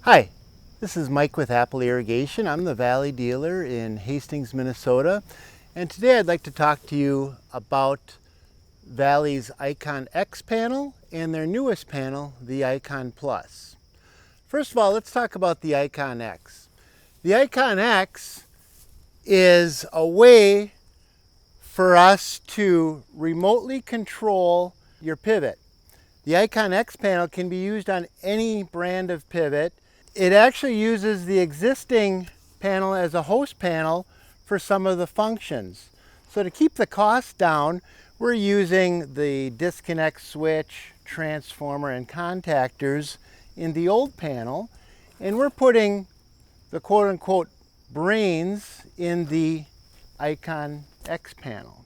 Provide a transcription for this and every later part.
Hi, this is Mike with Apple Irrigation. I'm the Valley dealer in Hastings, Minnesota, and today I'd like to talk to you about Valley's Icon X panel and their newest panel, the Icon Plus. First of all, let's talk about the Icon X. The Icon X is a way for us to remotely control your pivot. The Icon X panel can be used on any brand of pivot. It actually uses the existing panel as a host panel for some of the functions. So to keep the cost down, we're using the disconnect switch, transformer, and contactors in the old panel, and we're putting the quote-unquote brains in the Icon X panel.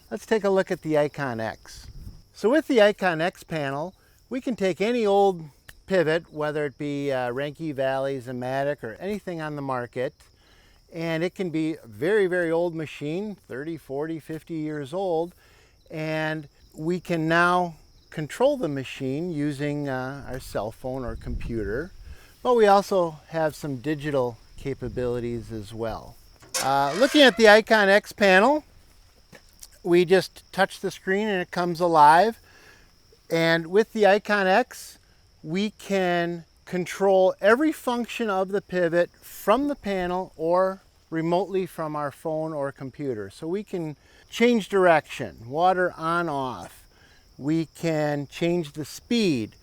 Let's take a look at the Icon X. So with the Icon X panel, we can take any old pivot, whether it be Reinke, Valley, Zematic, or anything on the market, and it can be a very, very old machine, 30, 40, 50 years old, and we can now control the machine using our cell phone or computer, but we also have some digital capabilities as well. Looking at the Icon X panel, we just touch the screen and it comes alive. And with the Icon X, we can control every function of the pivot from the panel or remotely from our phone or computer. So we can change direction, water on, off. We can change the speed.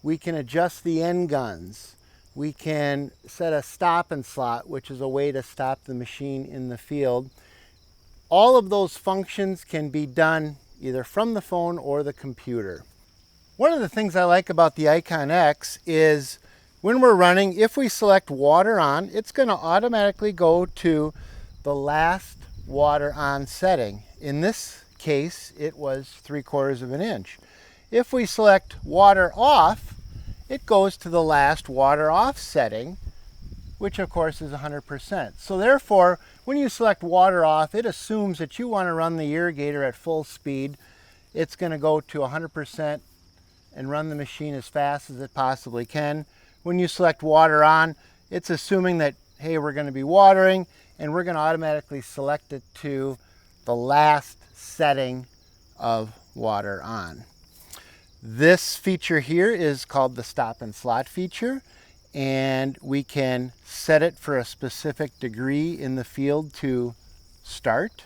We can adjust the end guns. We can set a stop and slot, which is a way to stop the machine in the field. All of those functions can be done either from the phone or the computer. One of the things I like about the Icon X is when we're running, if we select water on, it's going to automatically go to the last water on setting. In this case, it was 3/4 of an inch. If we select water off, it goes to the last water off setting, which of course is 100%. So therefore, when you select water off, it assumes that you want to run the irrigator at full speed. It's going to go to 100% and run the machine as fast as it possibly can. When you select water on, it's assuming that, hey, we're going to be watering, and we're going to automatically select it to the last setting of water on. This feature here is called the stop and slot feature, and we can set it for a specific degree in the field to start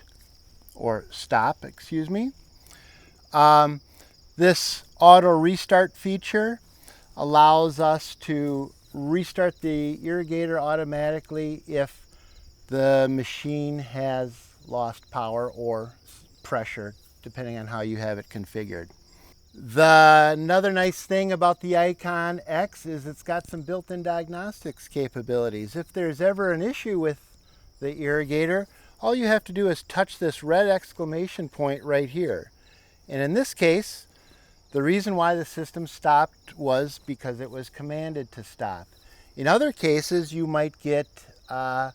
or stop, excuse me. This auto restart feature allows us to restart the irrigator automatically if the machine has lost power or pressure, depending on how you have it configured. Another nice thing about the Icon X is it's got some built-in diagnostics capabilities. If there's ever an issue with the irrigator, all you have to do is touch this red exclamation point right here. And in this case, the reason why the system stopped was because it was commanded to stop. In other cases, you might get low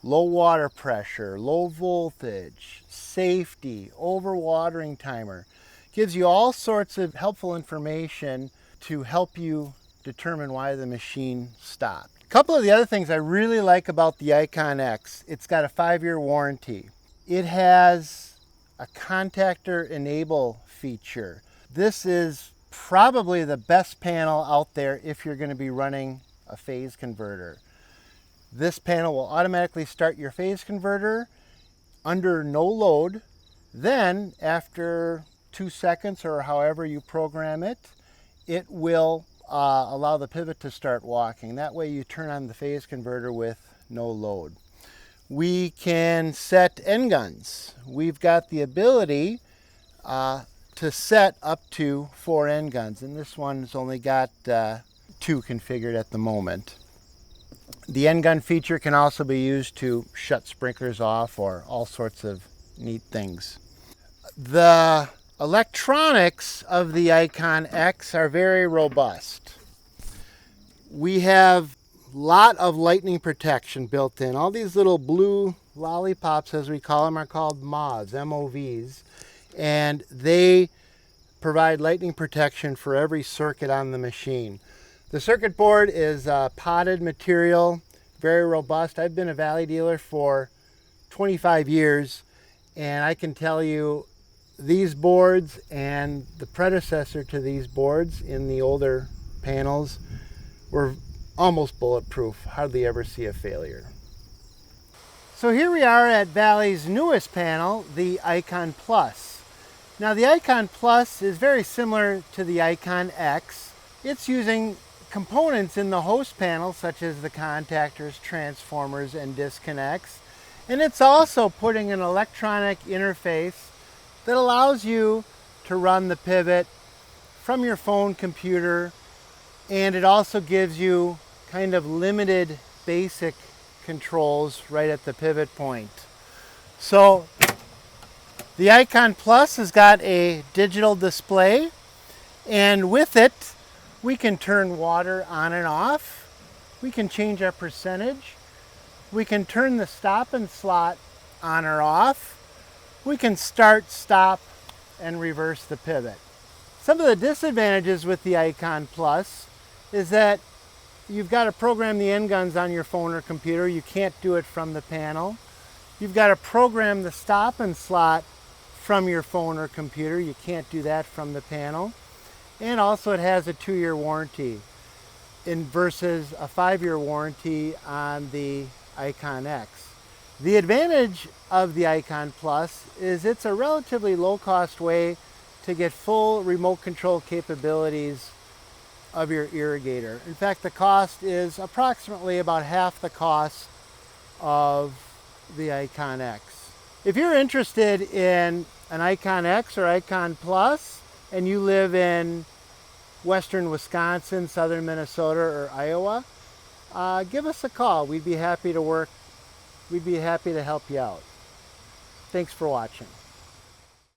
water pressure, low voltage, safety, overwatering timer. Gives you all sorts of helpful information to help you determine why the machine stopped. A couple of the other things I really like about the Icon X, it's got a 5-year warranty. It has a contactor enable feature. This is probably the best panel out there if you're going to be running a phase converter. This panel will automatically start your phase converter under no load. Then after 2 seconds or however you program it, it will allow the pivot to start walking. That way you turn on the phase converter with no load. We can set end guns. We've got the ability to set up to 4 end guns, and this one's only got 2 configured at the moment. The end gun feature can also be used to shut sprinklers off or all sorts of neat things. The electronics of the Icon X are very robust. We have a lot of lightning protection built in. All these little blue lollipops, as we call them, are called MOVs, M-O-Vs, and they provide lightning protection for every circuit on the machine. The circuit board is potted material, very robust. I've been a Valley dealer for 25 years, and I can tell you these boards and the predecessor to these boards in the older panels were almost bulletproof. Hardly ever see a failure. So here we are at Valley's newest panel, the Icon Plus. Now the Icon Plus is very similar to the Icon X. It's using components in the host panel such as the contactors, transformers, and disconnects. And it's also putting an electronic interface that allows you to run the pivot from your phone computer, and it also gives you kind of limited basic controls right at the pivot point. So the Icon Plus has got a digital display, and with it we can turn water on and off. We can change our percentage. We can turn the stop and slot on or off. We can start, stop, and reverse the pivot. Some of the disadvantages with the Icon Plus is that you've got to program the end guns on your phone or computer. You can't do it from the panel. You've got to program the stop and slot from your phone or computer. You can't do that from the panel. And also it has a 2-year warranty versus a 5-year warranty on the Icon X. The advantage of the Icon Plus is it's a relatively low-cost way to get full remote control capabilities of your irrigator. In fact, the cost is approximately about half the cost of the Icon X. If you're interested in an Icon X or Icon Plus and you live in western Wisconsin, southern Minnesota, or Iowa, give us a call. We'd be happy to help you out. Thanks for watching.